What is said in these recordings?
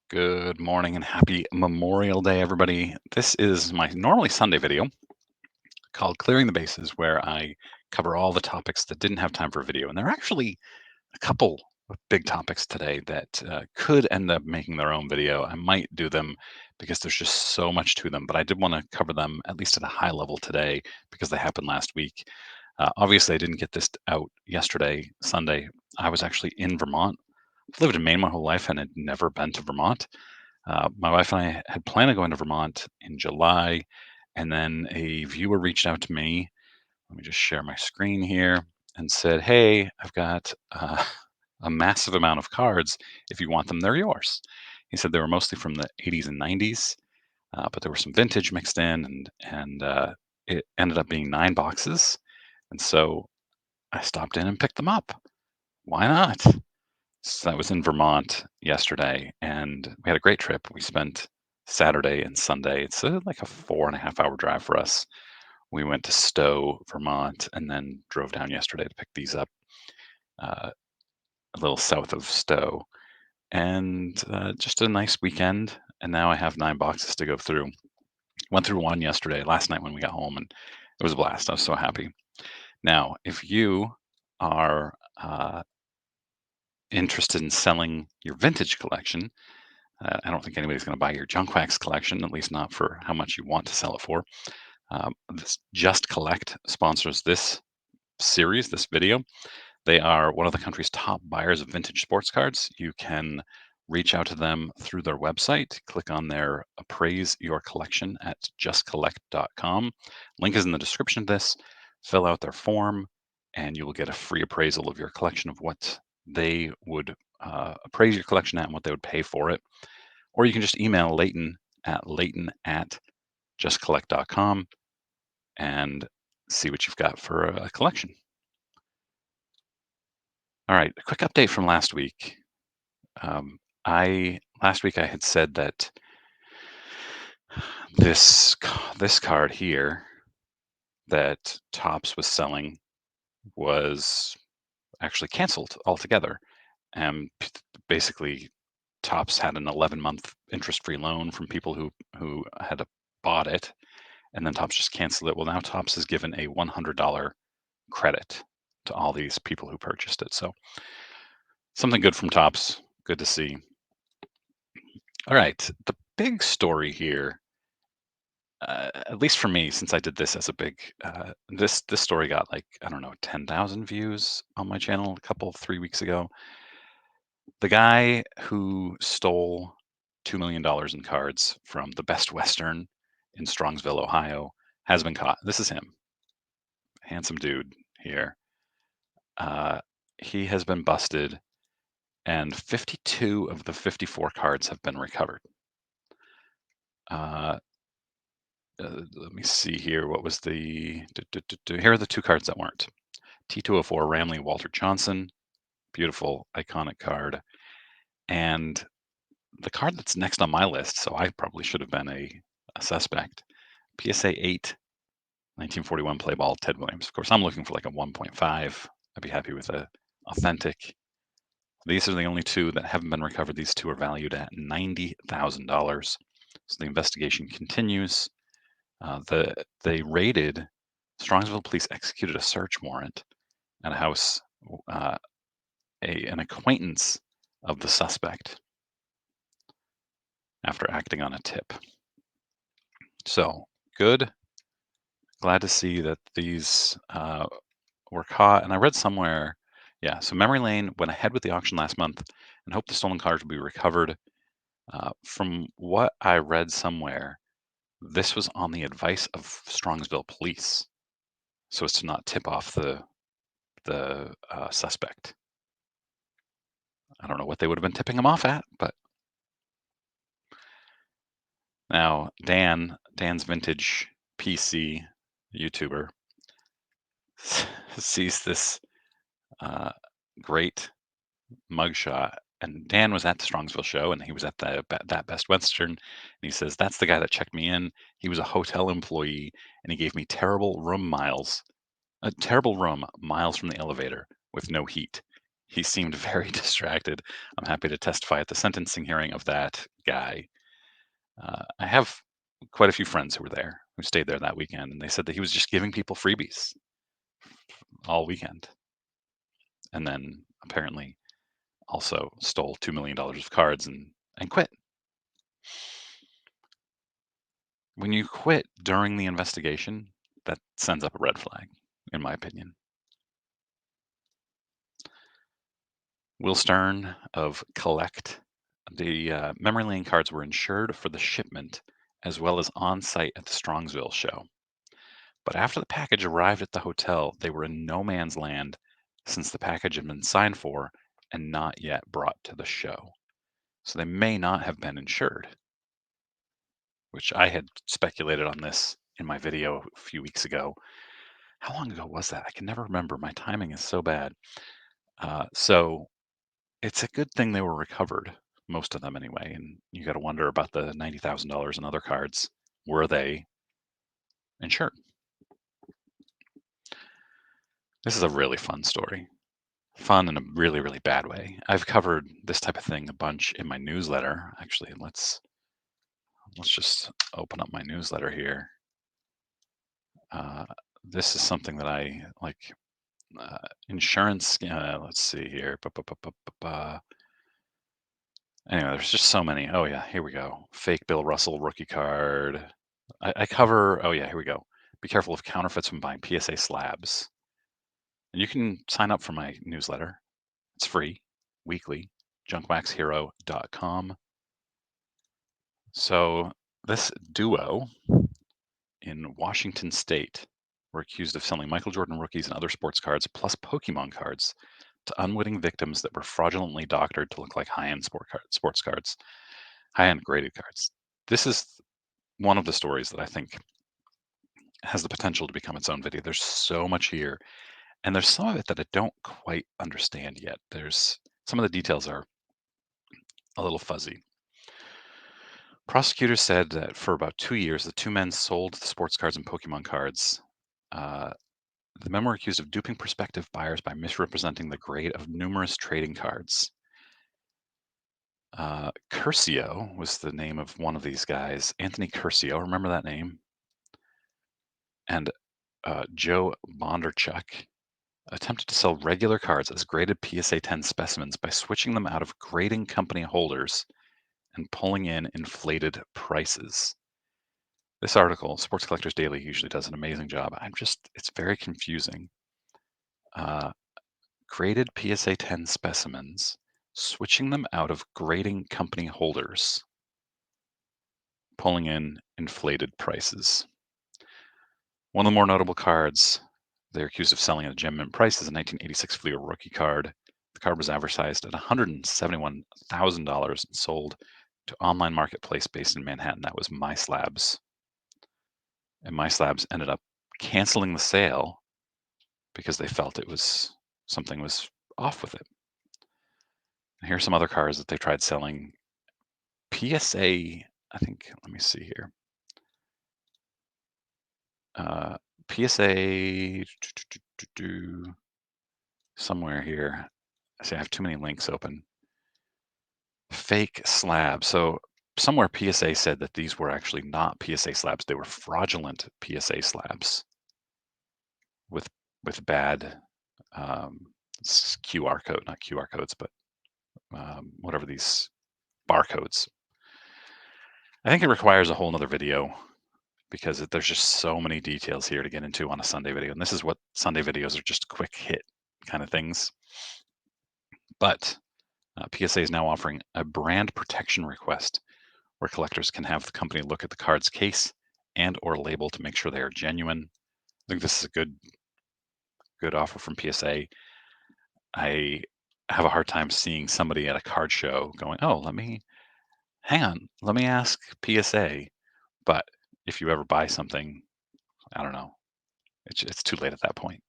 Good morning and happy Memorial Day, everybody. This is my normally Sunday video called Clearing the Bases, where I cover all the topics that didn't have time for video. And there are actually a couple of big topics today that could end up making their own video. I might do them because there's just so much to them, but I did want to cover them at least at a high level today because they happened last week. Obviously, I didn't get this out yesterday, Sunday. I was actually in Vermont. I've lived in Maine my whole life and had never been to Vermont. My wife and I had planned on going to Vermont in July, and then a viewer reached out to me. Let me just share my screen here and said, "Hey, I've got a massive amount of cards. If you want them, they're yours." He said they were mostly from the 80s and 90s, but there was some vintage mixed in, and it ended up being 9 boxes. And so I stopped in and picked them up. Why not? So I was in Vermont yesterday, and we had a great trip. We spent Saturday and Sunday. It's like a 4.5 hour drive for us. We went to Stowe, Vermont, and then drove down yesterday to pick these up uh, a little south of Stowe. And just a nice weekend. And now I have 9 boxes to go through. Went through one yesterday, last night when we got home, and it was a blast. I was so happy. Now, if you are interested in selling your vintage collection, I don't think anybody's going to buy your junk wax collection, at least not for how much you want to sell it for. This Just Collect sponsors this series, this video. They are one of the country's top buyers of vintage sports cards. You can reach out to them through their website. Click on their Appraise Your Collection at justcollect.com. Link is in the description of this. Fill out their form, and you will get a free appraisal of your collection of what they would appraise your collection at and what they would pay for it. Or you can just email Leighton at justcollect.com and see what you've got for a collection. All right, a quick update from last week. I last week I had said that this card here that Topps was selling was actually canceled altogether. And basically, Topps had an 11-month interest-free loan from people who had bought it, and then Topps just canceled it. Well, now Topps has given a $100 credit to all these people who purchased it. So something good from Topps. Good to see. All right, the big story here, at least for me, since I did this as a big, this story got like I don't know 10,000 views on my channel a couple 3 weeks ago. The guy who stole $2 million in cards from the Best Western in Strongsville, Ohio, has been caught. This is him, handsome dude here. Uh, he has been busted, and 52 of the 54 cards have been recovered. Uh, let me see here. What was the? Here are the 2 cards that weren't. T204 Ramley Walter Johnson, beautiful, iconic card, and the card that's next on my list. So I probably should have been a suspect. PSA 8, 1941 play ball, Ted Williams. Of course, I'm looking for like a 1.5. I'd be happy with a authentic. These are the only 2 that haven't been recovered. These 2 are valued at $90,000. So the investigation continues. They raided Strongsville police executed a search warrant at a house. Uh, an acquaintance of the suspect after acting on a tip. So good. Glad to see that these were caught. And I read somewhere, yeah. So Memory Lane went ahead with the auction last month and hoped the stolen cards would be recovered. From what I read somewhere, this was on the advice of Strongsville police, so as to not tip off the suspect. I don't know what they would have been tipping him off at, but now Dan's Vintage PC YouTuber sees this great mugshot, and Dan was at the Strongsville show, and he was at that Best Western, and he says that's the guy that checked me in. He was a hotel employee, and he gave me terrible room miles from the elevator with no heat. He seemed very distracted. I'm happy to testify at the sentencing hearing of that guy. I have quite a few friends who were there, who stayed there that weekend, and they said that he was just giving people freebies all weekend, and then apparently also stole $2 million of cards and quit. When you quit during the investigation, that sends up a red flag, in my opinion. Will Stern of Collect. The memory lane cards were insured for the shipment as well as on site at the Strongsville show. But after the package arrived at the hotel, they were in no man's land since the package had been signed for and not yet brought to the show. So they may not have been insured, which I had speculated on this in my video a few weeks ago. How long ago was that? I can never remember. My timing is so bad. So it's a good thing they were recovered, most of them anyway. And you got to wonder about the $90,000 in other cards. Were they insured? This is a really fun story. Fun in a really, really bad way. I've covered this type of thing a bunch in my newsletter. Actually, let's just open up my newsletter here. Uh, this is something that I like. Insurance. Let's see here. Anyway, there's just so many. Oh yeah, here we go. Fake Bill Russell rookie card. I cover. Oh yeah, here we go. Be careful of counterfeits when buying PSA slabs. And you can sign up for my newsletter. It's free, weekly. junkwaxhero.com. So this duo in Washington State were accused of selling Michael Jordan rookies and other sports cards plus Pokemon cards to unwitting victims that were fraudulently doctored to look like high-end sports cards, high-end graded cards. This is one of the stories that I think has the potential to become its own video. There's so much here, and there's some of it that I don't quite understand yet. There's some of the details are a little fuzzy. Prosecutors said that for about 2 years, the two men sold the sports cards and Pokemon cards. Uh, the men were accused of duping prospective buyers by misrepresenting the grade of numerous trading cards. Curcio was the name of one of these guys. Anthony Curcio, remember that name? And Joe Bondarchuk attempted to sell regular cards as graded PSA 10 specimens by switching them out of grading company holders and pulling in inflated prices. This article, Sports Collectors Daily, usually does an amazing job. It's very confusing. Uh, Graded PSA 10 specimens, switching them out of grading company holders, pulling in inflated prices. One of the more notable cards they're accused of selling at a gem mint price is a 1986 Fleer rookie card. The card was advertised at $171,000 and sold to online marketplace based in Manhattan. That was MySlabs. And MySlabs ended up canceling the sale because they felt something was off with it. And here's some other cars that they tried selling. PSA, I think, let me see here. PSA somewhere here. See, I have too many links open. Fake slab. So somewhere PSA said that these were actually not PSA slabs. They were fraudulent PSA slabs with bad QR code, not QR codes, but whatever these barcodes. I think it requires a whole nother video because there's just so many details here to get into on a Sunday video. And this is what Sunday videos are, just quick hit kind of things. But PSA is now offering a brand protection request where collectors can have the company look at the card's case and or label to make sure they are genuine. I think this is a good offer from PSA. I have a hard time seeing somebody at a card show going, "Oh, hang on, let me ask PSA." But if you ever buy something, I don't know, it's too late at that point.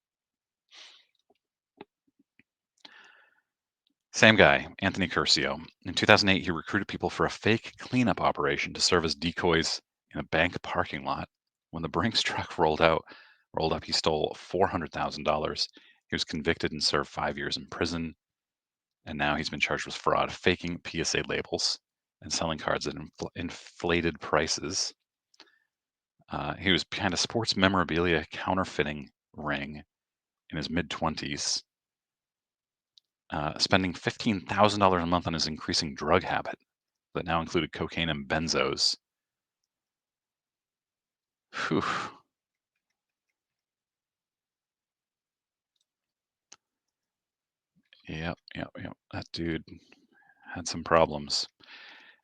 Same guy, Anthony Curcio. In 2008, he recruited people for a fake cleanup operation to serve as decoys in a bank parking lot. When the Brinks truck rolled up, he stole $400,000. He was convicted and served 5 years in prison. and now he's been charged with fraud, faking PSA labels and selling cards at inflated prices. He was behind a sports memorabilia counterfeiting ring in his mid-20s, spending $15,000 a month on his increasing drug habit that now included cocaine and benzos. Whew. Yep. That dude had some problems.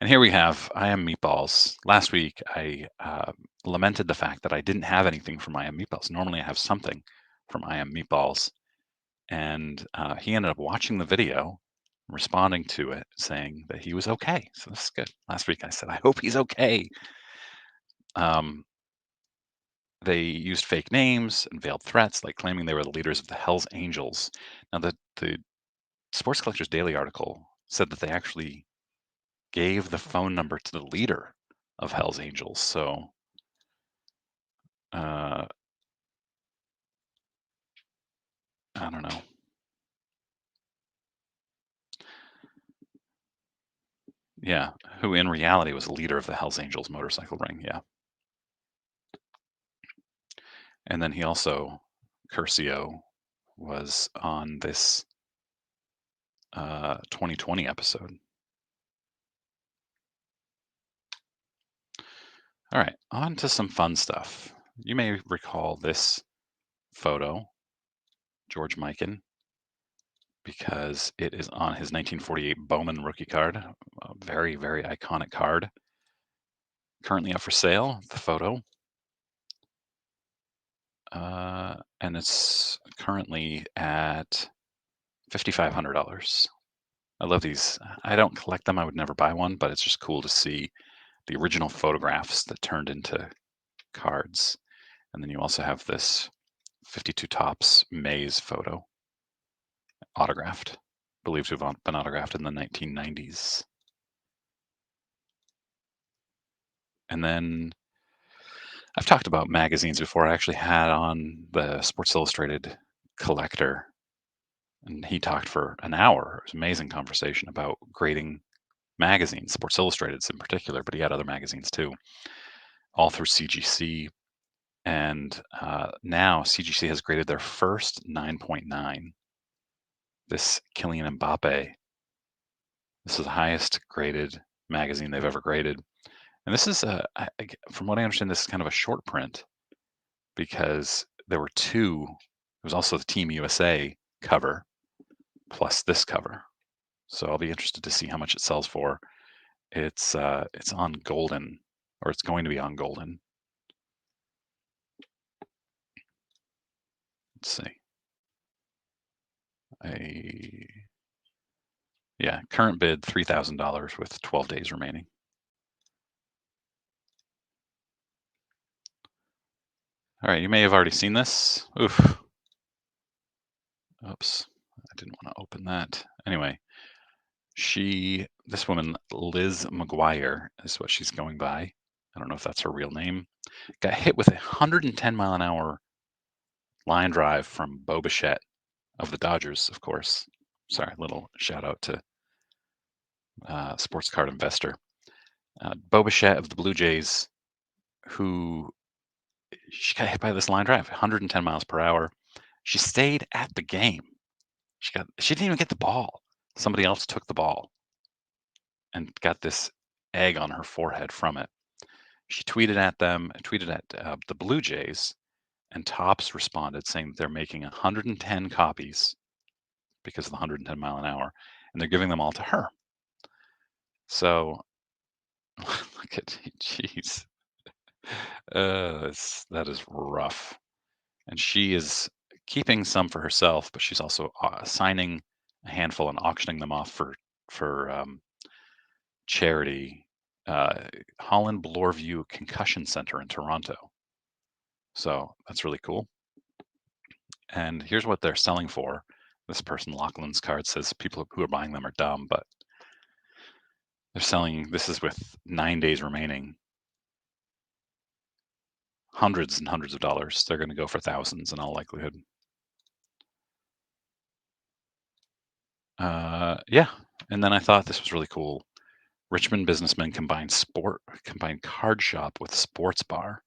And here we have I Am Meatballs. Last week, I lamented the fact that I didn't have anything from I Am Meatballs. Normally, I have something from I Am Meatballs. And he ended up watching the video, responding to it, saying that he was okay. So this is good. Last week, I said, I hope he's okay. They used fake names and veiled threats, like claiming they were the leaders of the Hells Angels. Now, the Sports Collectors Daily article said that they actually gave the phone number to the leader of Hell's Angels. So I don't know. Yeah, who in reality was the leader of the Hell's Angels motorcycle ring. Yeah. And then he also, Curcio, was on this 2020 episode. All right, on to some fun stuff. You may recall this photo, George Mikan, because it is on his 1948 Bowman rookie card, a very, very iconic card. Currently up for sale, the photo. And it's currently at $5,500. I love these. I don't collect them. I would never buy one, but it's just cool to see the original photographs that turned into cards. And then you also have this 52 Tops Maze photo, autographed, believed to have been autographed in the 1990s. And then I've talked about magazines before. I actually had on the Sports Illustrated collector, and he talked for an hour. It was an amazing conversation about grading magazines, Sports Illustrated's in particular, but he had other magazines too, all through CGC. And now CGC has graded their first 9.9. This Kylian Mbappe. This is the highest graded magazine they've ever graded. And this is, from what I understand, this is kind of a short print because there were two. There was also the Team USA cover plus this cover. So I'll be interested to see how much it sells for. It's on Golden, or it's going to be on Golden. Let's see. Yeah, current bid $3,000 with 12 days remaining. All right, you may have already seen this. Oof. Oops, I didn't want to open that. Anyway, this woman, Liz McGuire, is what she's going by. I don't know if that's her real name. Got hit with a 110 mile an hour line drive from Bo Bichette of the Dodgers, of course. Sorry, little shout out to Sports Card Investor. Bo Bichette of the Blue Jays, who she got hit by this line drive, 110 miles per hour. She stayed at the game. She didn't even get the ball. Somebody else took the ball and got this egg on her forehead from it. She tweeted at the Blue Jays, and Topps responded saying that they're making 110 copies because of the 110 mile an hour, and they're giving them all to her. So look at, jeez, that is rough. And she is keeping some for herself, but she's also signing a handful and auctioning them off for charity. Holland Bloorview Concussion Center in Toronto. So that's really cool. And here's what they're selling for. This person, Lachlan's card, says people who are buying them are dumb, but they're selling, this is with 9 days remaining, hundreds and hundreds of dollars. They're going to go for thousands in all likelihood. Yeah, and then I thought this was really cool. Richmond businessmen combine card shop with sports bar.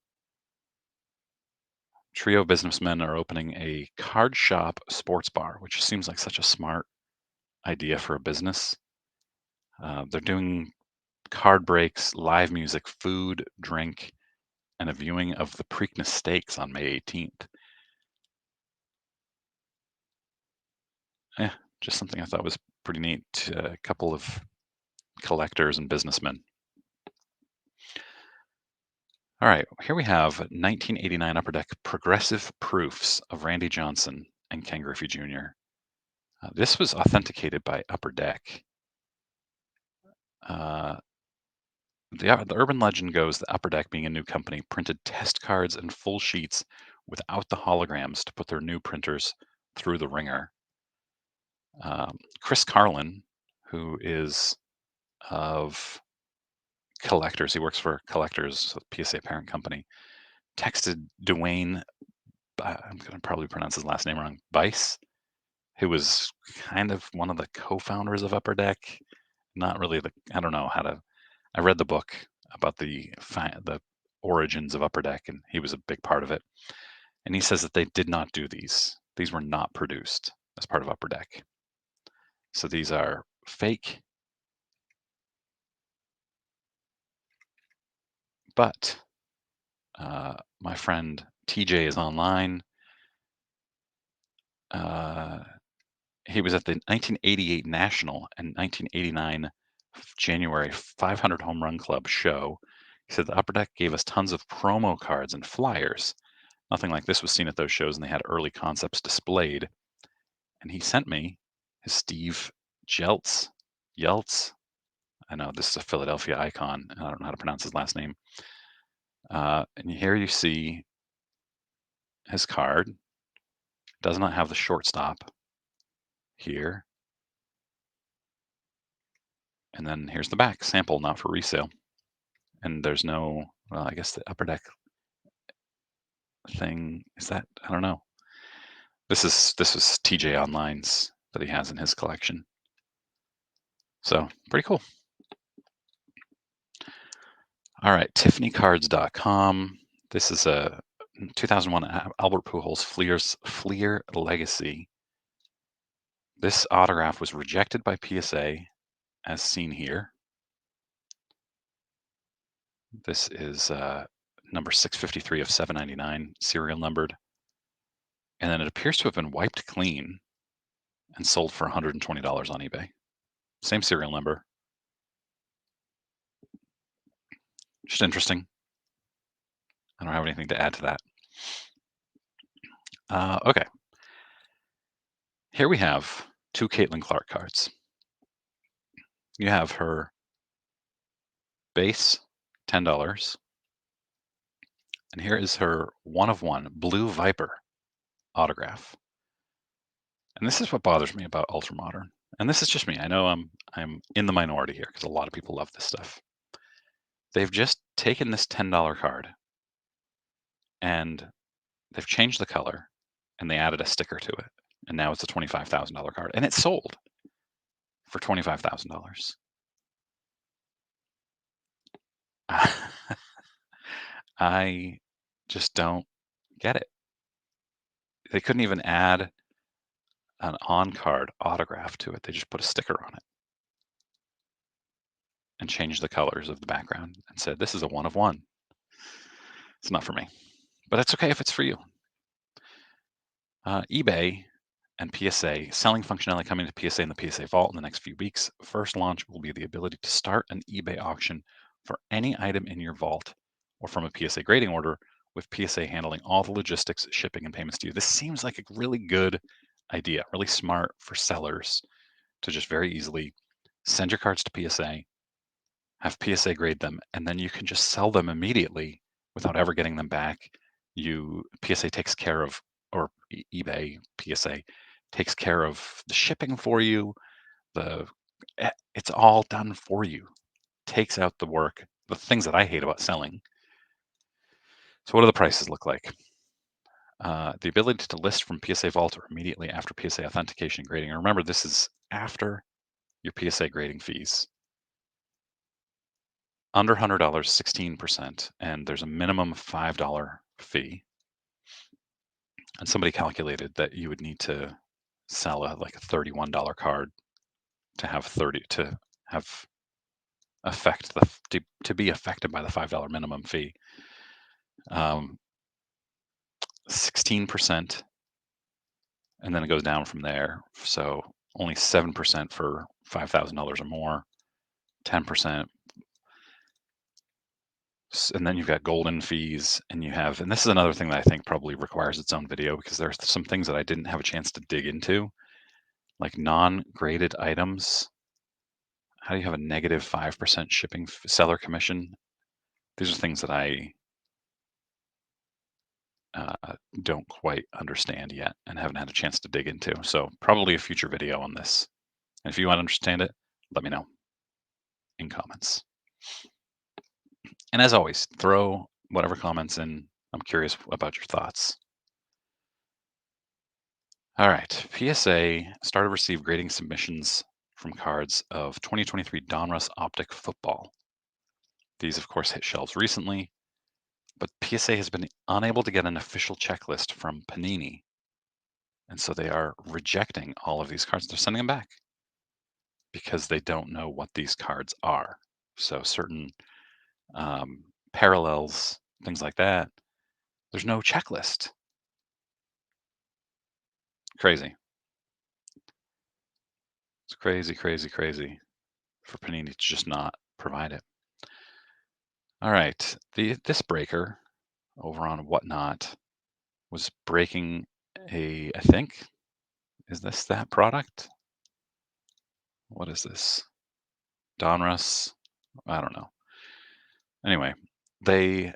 Trio of businessmen are opening a card shop sports bar, which seems like such a smart idea for a business. They're doing card breaks, live music, food, drink, and a viewing of the Preakness Stakes on May 18th. Yeah, just something I thought was pretty neat. A couple of collectors and businessmen. All right, here we have 1989 Upper Deck Progressive Proofs of Randy Johnson and Ken Griffey Jr. This was authenticated by Upper Deck. Uh, the urban legend goes that Upper Deck, being a new company, printed test cards and full sheets without the holograms to put their new printers through the ringer. Chris Carlin, who is of Collectors, he works for Collectors, a PSA parent company, texted Dwayne, I'm going to probably pronounce his last name wrong, Bice, who was kind of one of the co-founders of Upper Deck. Not really I don't know how to, I read the book about the origins of Upper Deck, and he was a big part of it. And he says that they did not do these. These were not produced as part of Upper Deck. So these are fake, but my friend TJ is online. Uh, he was at the 1988 National and 1989 January 500 Home Run Club show. He said the Upper Deck gave us tons of promo cards and flyers. Nothing like this was seen at those shows, and they had early concepts displayed. And he sent me his Steve Yeltz. I know this is a Philadelphia icon, and I don't know how to pronounce his last name. And here you see his card. Does not have the shortstop here. And then here's the back, sample, not for resale. And there's no, well, I guess the Upper Deck thing is that, I don't know. This is TJ Online's that he has in his collection. So pretty cool. All right, TiffanyCards.com. This is a 2001 Albert Pujols Fleer Legacy. This autograph was rejected by PSA, as seen here. This is number 653 of 799, serial numbered. And then it appears to have been wiped clean and sold for $120 on eBay. Same serial number. Just interesting. I don't have anything to add to that. Okay. Here we have two Caitlin Clark cards. You have her base, $10. And here is her one of one Blue Viper autograph. And this is what bothers me about ultramodern. And this is just me. I know I'm in the minority here because a lot of people love this stuff. They've just taken this $10 card and they've changed the color and they added a sticker to it. And now it's a $25,000 card and it's sold for $25,000. I just don't get it. They couldn't even add an on-card autograph to it. They just put a sticker on it and changed the colors of the background and said, this is a one of one. It's not for me, but it's okay if it's for you. eBay and PSA selling functionality coming to PSA and the PSA Vault in the next few weeks. First launch will be the ability to start an eBay auction for any item in your vault or from a PSA grading order, with PSA handling all the logistics, shipping, and payments to you. This seems like a really good idea, really smart for sellers to just very easily send your cards to PSA, have PSA grade them, and then you can just sell them immediately without ever getting them back. PSA takes care of, or eBay, PSA takes care of the shipping for you. It's all done for you. Takes out the work, the things that I hate about selling. So what do the prices look like? The ability to list from PSA Vault or immediately after PSA authentication and grading. And remember, this is after your PSA grading fees. Under $100, 16%, and there's a minimum $5 fee. And somebody calculated that you would need to sell like a $31 card to have to be affected by the $5 minimum fee. 16%, and then it goes down from there. So only 7% for $5,000 or more, 10%. And then you've got golden fees, and this is another thing that I think probably requires its own video, because there's some things that I didn't have a chance to dig into, like non-graded items. How do you have a negative 5% shipping seller commission? These are things that I don't quite understand yet and haven't had a chance to dig into. So probably a future video on this. And if you want to understand it, let me know in comments. And as always, throw whatever comments in. I'm curious about your thoughts. All right, PSA started to receive grading submissions from cards of 2023 Donruss Optic Football. These, of course, hit shelves recently, but PSA has been unable to get an official checklist from Panini. And so they are rejecting all of these cards. They're sending them back because they don't know what these cards are. So certain parallels, things like that, there's no checklist. Crazy. It's crazy, crazy, crazy for Panini to just not provide it. All right, this breaker over on Whatnot was breaking I think, is this that product? What is this? Donruss? I don't know. Anyway, they,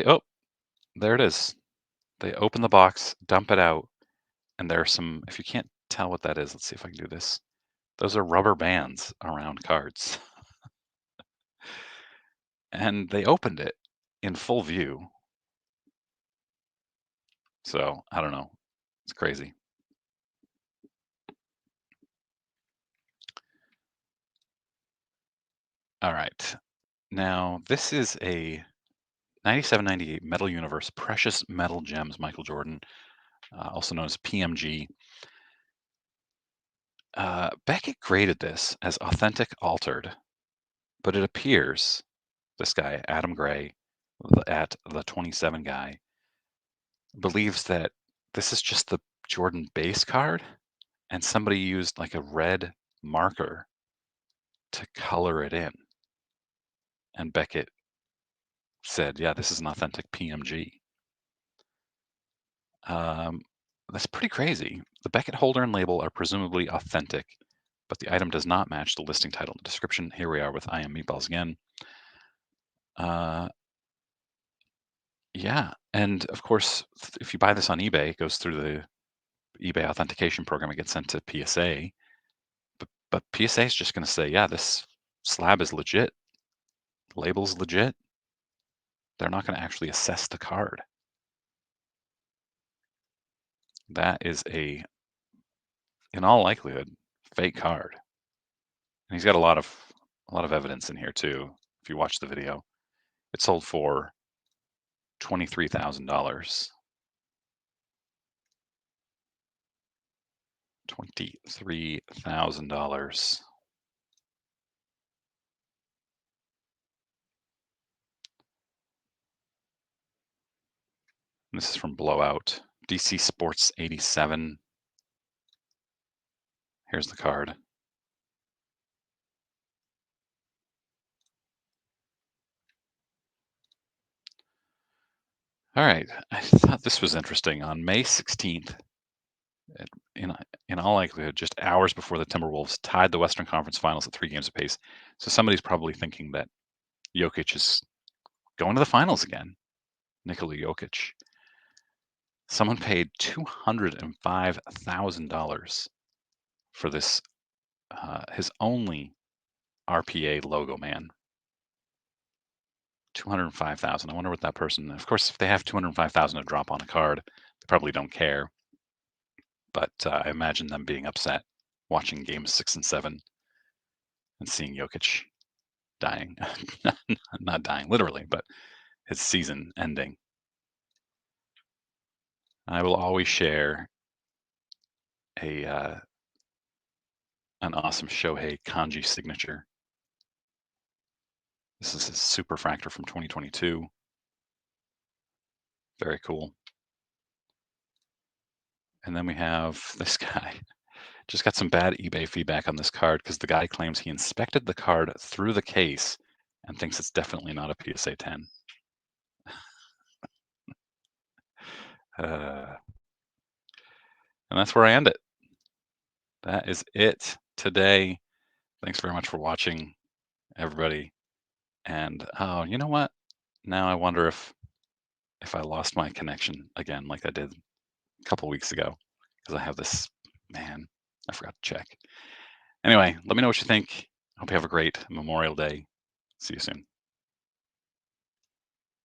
oh, there it is. They open the box, dump it out, and there's some, if you can't tell what that is, let's see if I can do this. Those are rubber bands around cards. And they opened it in full view. So I don't know. It's crazy. All right. Now, this is a 97-98 Metal Universe Precious Metal Gems Michael Jordan, also known as PMG. Beckett graded this as authentic altered, but it appears this guy, Adam Gray, at the 27 guy, believes that this is just the Jordan base card, and somebody used like a red marker to color it in. And Beckett said, yeah, this is an authentic PMG. That's pretty crazy. The Beckett holder and label are presumably authentic, but the item does not match the listing title and description. Here we are with I Am Meatballs again. Yeah, and of course, if you buy this on eBay, it goes through the eBay authentication program. It gets sent to PSA, but PSA is just going to say, yeah, this slab is legit, label's legit. They're not going to actually assess the card. That is in all likelihood, fake card. And he's got a lot of evidence in here too. If you watch the video, it sold for $23,000. $23,000. This is from Blowout. DC Sports 87. Here's the card. All right, I thought this was interesting. On May 16th, in all likelihood, just hours before the Timberwolves tied the Western Conference Finals at 3 games apiece. So somebody's probably thinking that Jokic is going to the finals again. Nikola Jokic. Someone paid $205,000 for this, his only RPA logo man. 205,000. I wonder what that person, of course, if they have 205,000 to drop on a card, they probably don't care. But I imagine them being upset watching games 6 and 7 and seeing Jokic dying. Not dying literally, but his season ending. I will always share a an awesome Shohei kanji signature. This is his super fractor from 2022. Very cool. And then we have this guy. Just got some bad eBay feedback on this card because the guy claims he inspected the card through the case and thinks it's definitely not a PSA 10. And that's where I end it. That is it today. Thanks very much for watching, everybody. And oh, you know what? Now I wonder if I lost my connection again, like I did a couple weeks ago, because I have this, man, I forgot to check. Anyway, let me know what you think. Hope you have a great Memorial Day. See you soon.